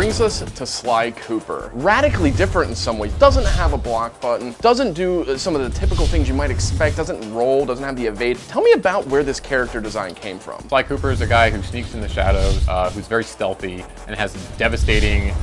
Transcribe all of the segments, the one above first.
brings us to Sly Cooper. Radically different in some ways. Doesn't have a block button, doesn't do some of the typical things you might expect, doesn't roll, doesn't have the evade. Tell me about where this character design came from. Sly Cooper is a guy who sneaks in the shadows, who's very stealthy, and has devastating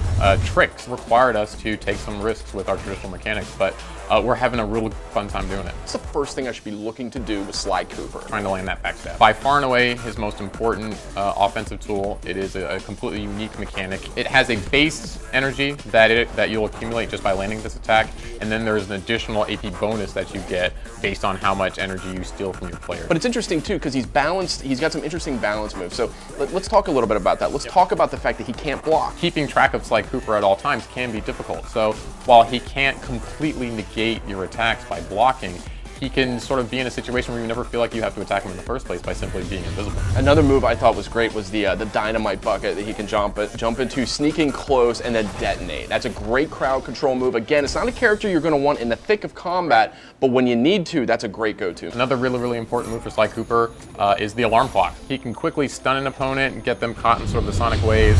tricks. Required us to take some risks with our traditional mechanics, but we're having a real fun time doing it. What's the first thing I should be looking to do with Sly Cooper? Trying to land that backstab. By far and away his most important offensive tool. It is a completely unique mechanic. It has a base energy that you'll accumulate just by landing this attack, and then there's an additional AP bonus that you get based on how much energy you steal from your player. But it's interesting too, because he's balanced, he's got some interesting balance moves. So let's talk a little bit about that. Let's talk about the fact that he can't block. Keeping track of Sly Cooper at all times can be difficult. So while he can't completely negate your attacks by blocking, he can sort of be in a situation where you never feel like you have to attack him in the first place by simply being invisible. Another move I thought was great was the dynamite bucket that he can jump into, sneaking close, and then detonate. That's a great crowd control move. Again, it's not a character you're going to want in the thick of combat, but when you need to, that's a great go-to. Another really important move for Sly Cooper is the alarm clock. He can quickly stun an opponent and get them caught in sort of the sonic waves.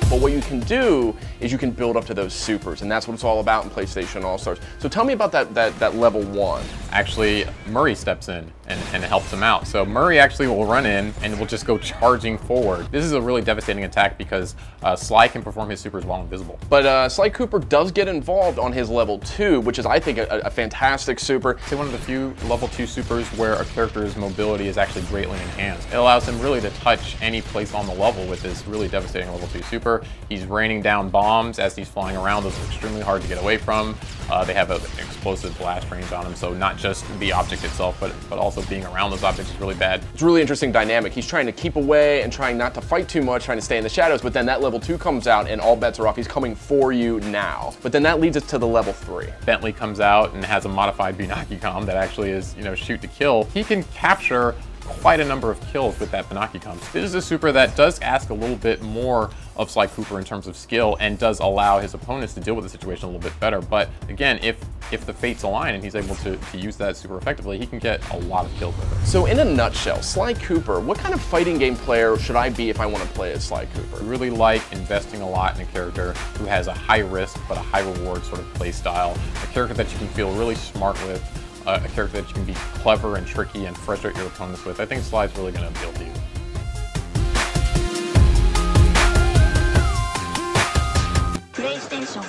But what you can do is you can build up to those supers, and that's what it's all about in PlayStation All-Stars. So tell me about that level 1. Actually, Murray steps in and helps him out. So Murray actually will run in and will just go charging forward. This is a really devastating attack because Sly can perform his supers while invisible. But Sly Cooper does get involved on his level 2, which is, I think, a fantastic super. It's one of the few level 2 supers where a character's mobility is actually greatly enhanced. It allows him really to touch any place on the level with this really devastating level 2 super. He's raining down bombs as he's flying around. Those are extremely hard to get away from. They have an explosive blast range on them, so not just the object itself, but also being around those objects is really bad. It's a really interesting dynamic. He's trying to keep away and trying not to fight too much, trying to stay in the shadows, but then that level 2 comes out and all bets are off. He's coming for you now. But then that leads us to the level 3. Bentley comes out and has a modified Bunaki comb that actually is, shoot to kill. He can capture quite a number of kills with that Bunaki comb. This is a super that does ask a little bit more of Sly Cooper in terms of skill and does allow his opponents to deal with the situation a little bit better. But again, if the fates align and he's able to use that super effectively, he can get a lot of kills with it. So in a nutshell, Sly Cooper, what kind of fighting game player should I be if I want to play as Sly Cooper? I really like investing a lot in a character who has a high risk but a high reward sort of play style, a character that you can feel really smart with, a character that you can be clever and tricky and frustrate your opponents with. I think Sly's really going to appeal to you. PlayStation